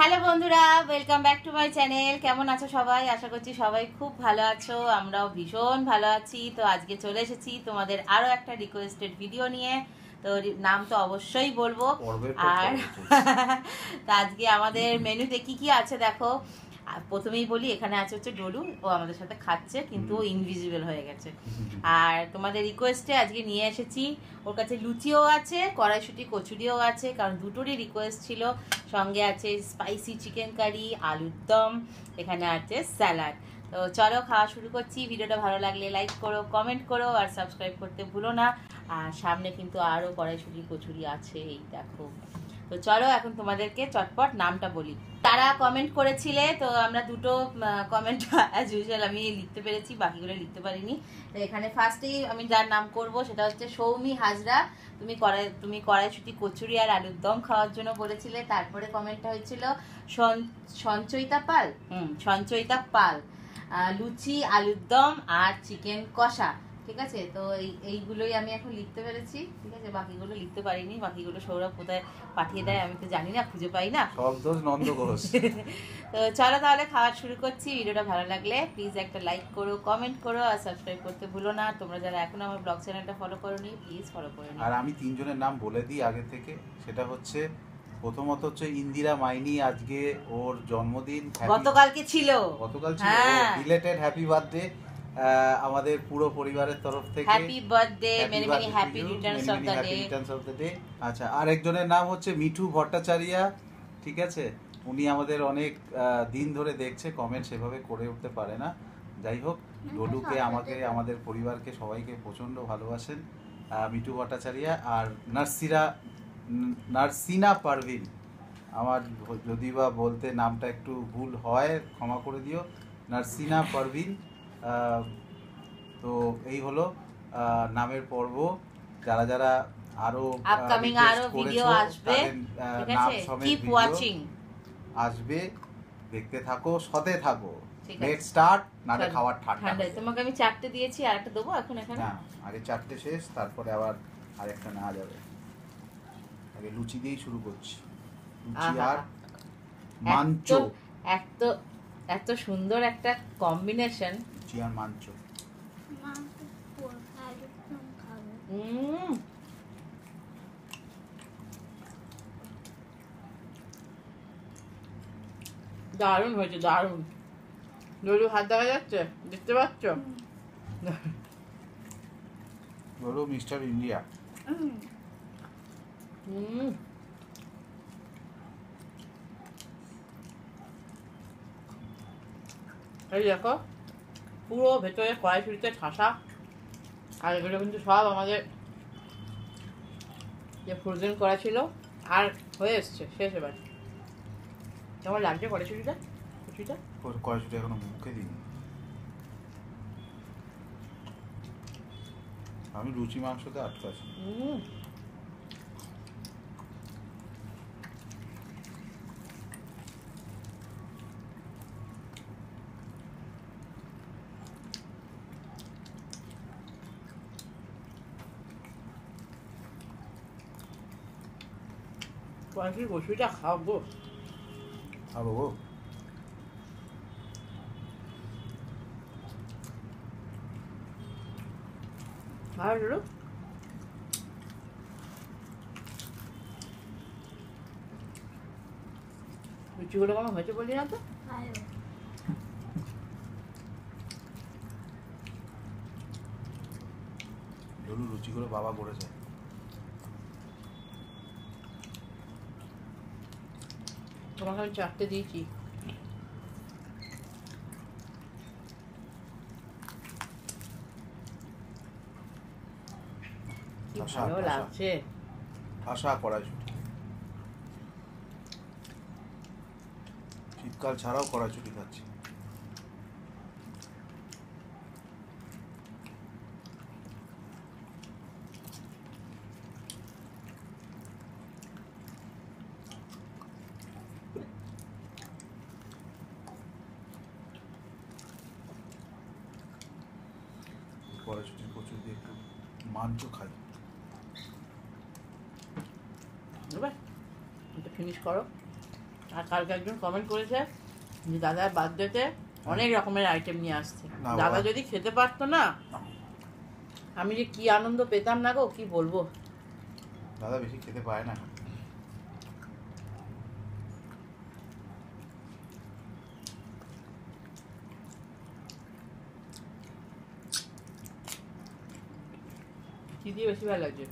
Hello বন্ধুরা, welcome back to my channel. কেমন আছো সবাই? আশা করছি সবাই খুব ভালো আছো। আমরাও ভীষণ ভালো আছি। তো আজকে চলে এসেছি তোমাদের আরো একটা রিকোয়েস্টেড ভিডিও নিয়ে। তো নাম তো অবশ্যই বলবো। আর তো আজকে আমাদের মেনুতে কি কি আছে দেখো। প্রথমেই বলি, এখানে আছে হচ্ছে ডলু। ও আমাদের সাথে খাচ্ছে, কিন্তু ও ইনভিজিবল হয়ে গেছে। আর তোমাদের রিকোয়েস্টে আজকে নিয়ে এসেছি, ওর কাছে লুচিও আছে, কড়াইশুঁটি কচুরিও আছে, কারণ দুটোরই রিকোয়েস্ট ছিল। সঙ্গে আছে স্পাইসি চিকেন কারি, আলুর দম, এখানে আছে স্যালাড। তো চলো খাওয়া শুরু করছি। ভিডিওটা ভালো লাগলে লাইক করো, কমেন্ট করো, আর সাবস্ক্রাইব করতে ভুলো না। আর সামনে কিন্তু আরও কড়াইশুঁটি কচুরি আছে, এই দেখো। তো চলো এখন তোমাদেরকে চটপট নামটা বলি। তারা কমেন্ট করেছিলে, তো আমরা দুটো কমেন্ট অ্যাজ ইউজুয়াল আমি লিখতে পেরেছি, বাকিগুলো লিখতে পারিনি। তো এখানে ফার্স্টেই আমি যার নাম করব সেটা হচ্ছে সৌমি হাজরা। তুমি কড়াইশুঁটি কচুরি আর আলুর দম খাওয়ার জন্য বলেছিলে। তারপরে কমেন্টটা হয়েছিল সঞ্চয়িতা পাল। সঞ্চয়িতা পাল, লুচি, আলুর দম আর চিকেন কষা। ঠিক আছে, তো এইগুলোই আমি এখন লিখতে পেরেছি। ঠিক আছে, বাকিগুলো লিখতে পারিনি। বাকিগুলো সৌরভ কোথায় পাঠিয়ে দেয় আমি তো জানি না, খুঁজে পাই না। সব দোষ নন্দ ঘোষ। তো চলো তাহলে খাওয়া শুরু করছি। ভিডিওটা ভালো লাগলে প্লিজ একটা লাইক করো, কমেন্ট করো, আর সাবস্ক্রাইব করতে ভুলো না। তোমরা যারা এখনো আমার ব্লগ চ্যানেলটা ফলো করোনি, প্লিজ ফলো করে নিও। আর আমি তিনজনের নাম বলে দিই আগে থেকে। সেটা হচ্ছে, প্রথমত হচ্ছে ইন্দিরা মাইনি। আজকে ওর জন্মদিন। গতকালকে ছিল। গতকাল ছিল। রিলেটেড হ্যাপি বার্থডে আমাদের পুরো পরিবারের তরফ থেকে। Happy birthday, many many happy Returns of the day. আচ্ছা, আর একজনের নাম হচ্ছে মিঠু ভট্টাচার্য। ঠিক আছে, উনি আমাদের অনেক দিন ধরে দেখছে, কমেন্ট সেভাবে করে উঠতে পারে না। যাই হোক, ডলুকে, আমাকে, আমাদের পরিবারকে সবাইকে প্রচণ্ড ভালোবাসেন মিঠু ভট্টাচার্য। আর নার্সিনা পারভিন, আমার যদি বা বলতে নামটা একটু ভুল হয় ক্ষমা করে দিও, নার্সিনা পারভিন। তো এই হলো নামের পর্ব। যারা যারা আরো আপকামিং আরো ভিডিও আসবে, ঠিক আছে, কিপ ওয়াচিং। আসবে, দেখতে থাকো, সাথে থাকো। Let's start. নালে খাবার ঠান্ডা। তোমাকে আমি 4টে দিয়েছি, আর একটা দেবো এখন। এখানে না, আগে 4টে শেষ, তারপরে আবার আরেকটা নেওয়া যাবে। আগে লুচি দিয়েই শুরু করছি। লুচি আর মাঞ্চো। এত সুন্দর একটা কম্বিনেশন। লুচি আর মাঞ্চো। দারুণ হয়েছে, দারুণ। ডলু হাত দেখা যাচ্ছে, দেখতে পাচ্ছ? বলো মিস্টার ইন্ডিয়া। এই দেখো, পুরো ভেতরে কড়াইশুঁটিতে ঠাসা। আর এগুলো কিন্তু সব আমাদের যে ফ্রোজেন করা ছিল, আর হয়ে এসছে শেষ। এবার কেমন লাগছে কড়াইশুঁটিটা? কড়াইশুঁটি এখনো মুখে দিইনি। আমি লুচি মাংসতে আটকাছি। কড়াইশুঁটি কচুরিটা খাবো। খাবো গো। ভালো। লুচিগুলো কেমন হয়েছে বলি না তো? ডলু লুচিগুলো বাবা করেছে। তোমাকে আমি 4টে দিয়েছি। ভালো লাগছে। আশা কড়াইশুঁটি শীতকাল ছাড়াও কড়াইশুঁটি খাচ্ছি। কড়াইশুঁটির কচুরি দিয়ে একটু মাঞ্চো খাই। ফিনিশ করো, আর কালকে একজন কমেন্ট করেছে যে দাদার বার্থডেতে অনেক রকমের আইটেম নিয়ে আসছে। না দাদা বাবা। যদি খেতে পারতো না, আমি যে কি আনন্দ পেতাম না গো, কি বলবো। দাদা বেশি খেতে পারে না। কি দিয়ে বেশি ভালো লাগছে,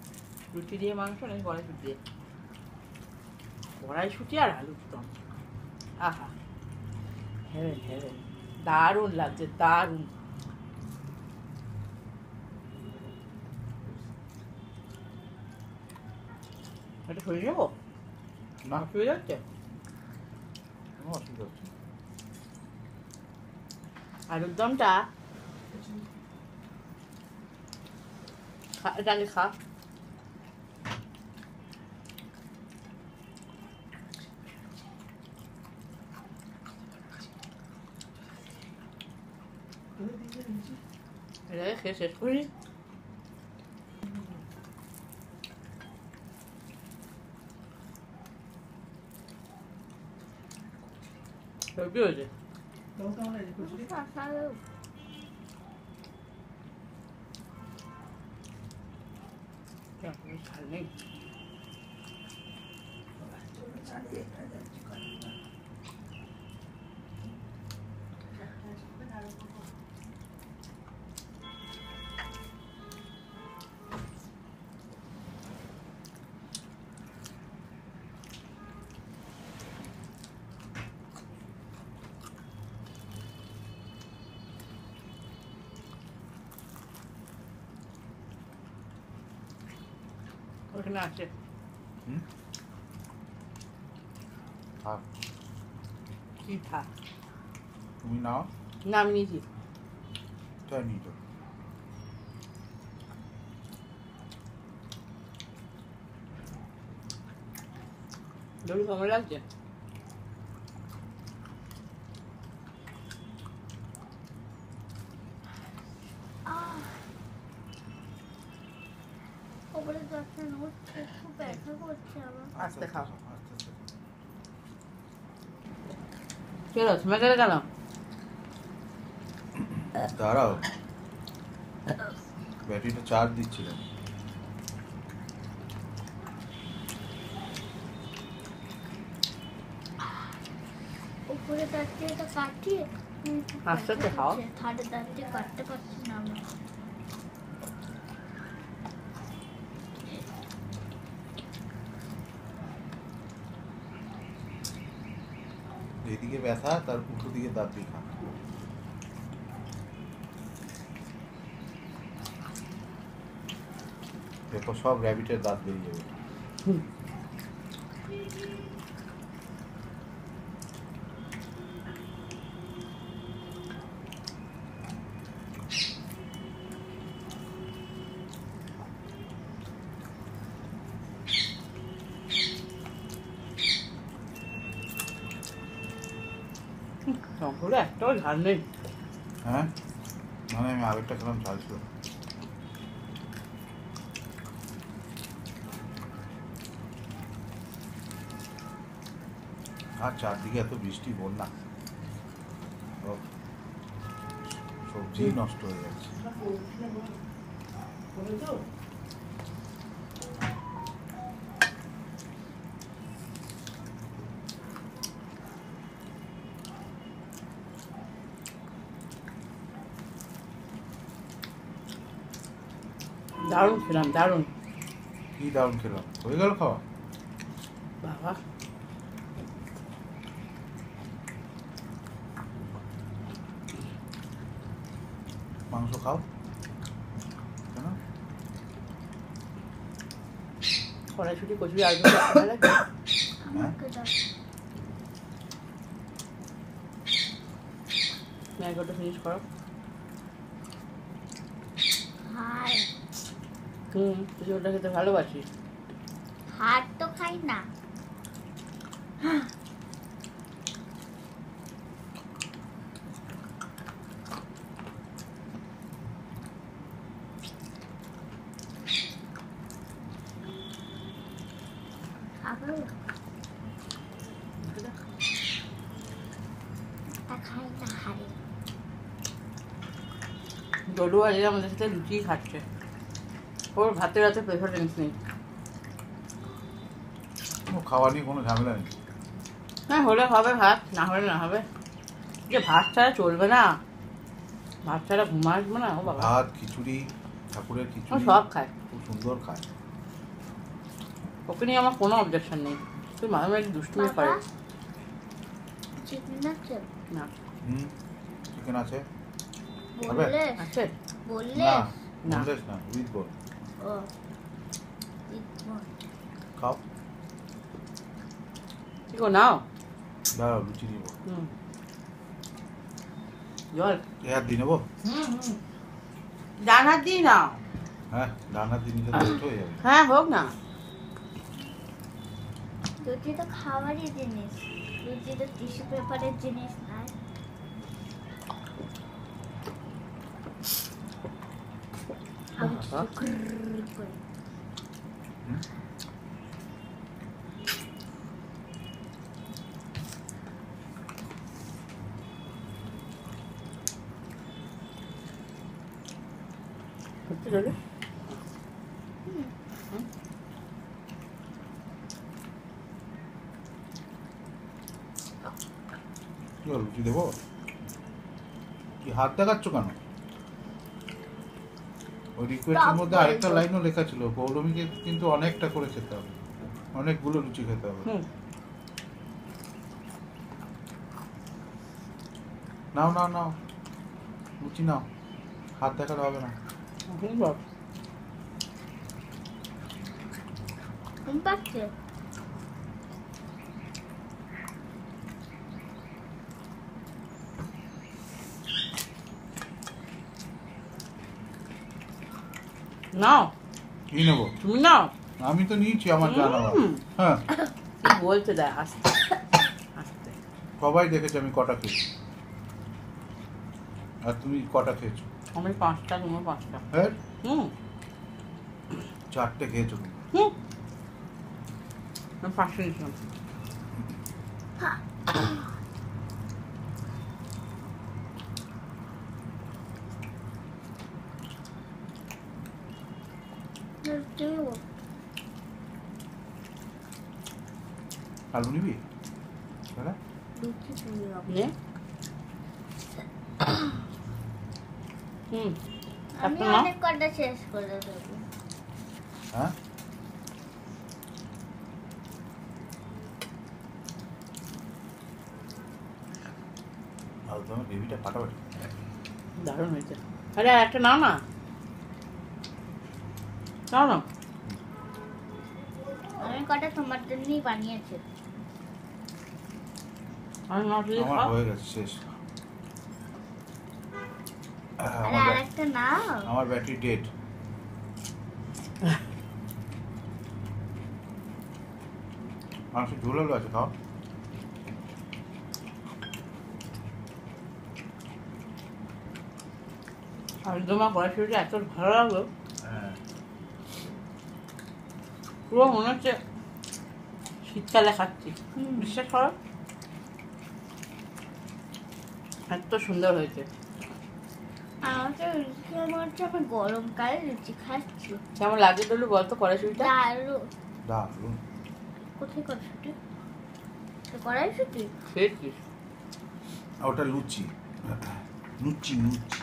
রুটি দিয়ে মাংস নাকি কড়াইশুটি দিয়ে? কড়াইশুটি আর আলুর দম, আহা হেভেন হেভেন, দারুণ লাগছে, দারুণ। এটা সরিয়ে নেবো না, অসুবিধা যাচ্ছে? কোনো অসুবিধা হচ্ছে না। আলুর দমটা এটা আগে খা। এটাকে খেয়ে শেষ করি। সবজি হয়েছে। ঝাল নেই। ওখানে আছে। হুম? থাক, কি থাক? তুমি নাও। না আমি নিয়েছি। তাই নিয়ে যাও। দড়ি কেমন লাগছে? আস্তে খাও। আস্তে আস্তে। কেন তুমি গেলে কেন? দাঁড়াও, ব্যাটারিটা চার্জ দিচ্ছিলাম। উপরে দাঁড়িয়ে এটা কাটিয়ে আস্তে আস্তে খাও। ধারে দাঁড়িয়ে কাটতে পারছি না আমরা। যেদিকে ব্যথা তার উল্টো দিকে দাঁত দিয়ে খা। দেখো সব র্যাবিটের দাঁত বেরিয়ে যাবে। সম্পূর্ণ একটাও ঝাল নেই। হ্যাঁ, মানে আমি আরেকটা খেলাম, ঝাল ছিল। আর চারদিকে এত বৃষ্টি, বন্যা, সব সবজি নষ্ট হয়ে যাচ্ছে। দারুণ খেলাম, দারুণ। কি দারুণ খেলাম, হয়ে গেল খাওয়া। বাবা মাংস খাও কেন? কড়াইশুটি কচুরি আলু ভালো লাগে। আমাকে দাও। ম্যাগোটা ফিনিশ করো। হাড় তুই ওটা খেতে ভালোবাসিস। হাড় তো খাই না। খাবো। ভাতটা খাই না হারে। ডলু আজকে আমাদের সাথে লুচি খাচ্ছে। ওর ভাতের রাতে প্রেফারেন্স নেই। খাওয়া নিয়ে কোনো ঝামেলা নেই। হ্যাঁ, হলে হবে ভাত, না হলে না হবে। যে ভাত ছাড়া চলবে না, ভাত ছাড়া ঘুম আসবে না। ও বাবা, ভাত, খিচুড়ি, ঠাকুরের ও খিচুড়ি সব খায়। খুব সুন্দর খায়। ওকে নিয়ে আমার কোনো অবজেকশন নেই। তুই মাঝে মাঝে দুষ্টুমি করে। বাবা, চিকেন আছে? না, চিকেন আছে। খাবে? বললে আছে বললে না, না। বললেস না, উইথ বোন। ও ইতমন। খাও। কি গো, নাও। দাঁড়াও, লুচি দিব। জল। এ হাত দিয়ে নেবো? ডান হাত দিয়ে নাও। হ্যাঁ, ডান হাত দিয়ে নিলে তো ছোট হয়ে যাবে। হ্যাঁ, হোক না। লুচি তো খাওয়ারই জিনিস, লুচি তো টিস্যু পেপারের জিনিস নয়। আমি বাবা। শুক্র করে সত্যি জলে? কি হলো, লুচি দেবো? কি হাত দেখাচ্ছ কেন? ওই রিকোয়েস্টের মধ্যে আরেকটা লাইনও লেখা ছিল, পৌলমীকে কিন্তু অনেকটা করে খেতে হবে, অনেকগুলো লুচি খেতে হবে। নাও নাও নাও, লুচি নাও, হাত দেখাতে হবে না। ঘুম পাচ্ছে। নাও, কি নেবো? তুমি নাও। আমি তো নিয়েছি আমার জানা। হ্যাঁ, কি বলতে দেয়, আস্তে আস্তে। সবাই দেখেছে আমি কটা খেয়েছি, আর তুমি কটা খেয়েছো? আমি 5টা, তুমি 5টা। হ্যাঁ, হুম 4টে খেয়েছো তুমি। হুম আমি 5টা নিয়েছিলাম। আলু নিবি? হ্যাঁ, লুচি পুরি হবে। নে। হুম আমি একটা নাও। অনেক কটা শেষ করে দেবো। হ্যাঁ, আর তোমার বেবিটা ফাটাফাটি। দারুণ হয়েছে। আরে আর একটা নাও না, নাও না। আমি কটা তোমার জন্যই বানিয়েছি। আমি নাও দিয়ে আমার খাও। হয়ে গেছে, শেষ। আরে আর একটা নাও। আমার ব্যাটারি ডেড। মানুষের ঝোল আলু আছে, খাও। আর তোমার কড়াইশুটিটা এত ভালো লাগলো, হ্যাঁ, পুরো মনে হচ্ছে শীতকালে খাচ্ছি। হুম। বিশ্বাস করো, এত সুন্দর হয়েছে। আমাকে লুচি মনে হচ্ছে আমি গরমকালে লুচি খাচ্ছি। কেমন লাগে বললো বলতো কড়াইশুটিটা? দারুণ। দারুণ। কোথায় কড়াইশুটি? কড়াইশুটি? খেয়েছিস? ওটা লুচি, লুচি লুচি।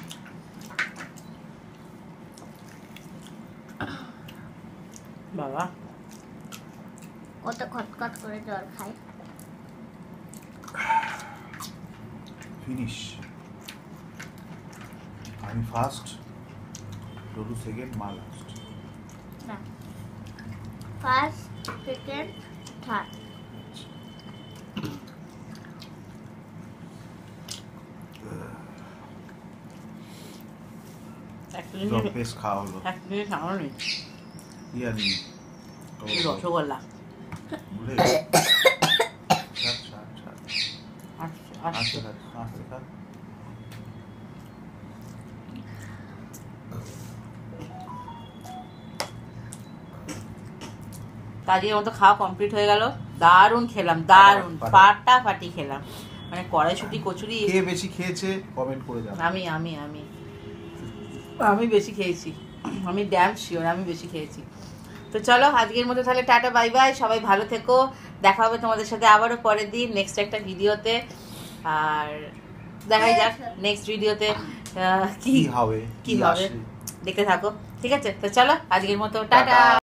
বাবা, কত খটখট করে জল খাই। ফিনিশ। আমি ফার্স্ট, ডলু সেকেন্ড, মা লাস্ট। না, ফার্স্ট, সেকেন্ড, থার্ড। একটা সব জিনিস, বেশ খাওয়া হলো। একটা জিনিস আমার নেই, কি আর নেই? রসগোল্লা। ভুলে গেছি। ছাড়, ছাড়, ছাড়। আচ্ছা আস্তে আচ্ছা। খা, আস্তে খা। কাজের মতো খাওয়া কমপ্লিট হয়ে গেল। দারুণ খেলাম, দারুণ ফাটাফাটি। ফাটাফাটি খেলাম। মানে কড়াইশুঁটি কচুরি কে বেশি খেয়েছে কমেন্ট করে জানাও। আমি আমি আমি আমি বেশি খেয়েছি, আমি ড্যাম শিওর আমি বেশি খেয়েছি। তো চলো আজকের মতো তাহলে টাটা বাই বাই, সবাই ভালো থেকো, দেখা হবে তোমাদের সাথে আবারও পরের দিন নেক্সট একটা ভিডিওতে। আর দেখাই যাক নেক্সট ভিডিওতে কি কি হবে কি হবে আসে। দেখতে থাকো, ঠিক আছে? তো চলো আজকের মতো টাটা।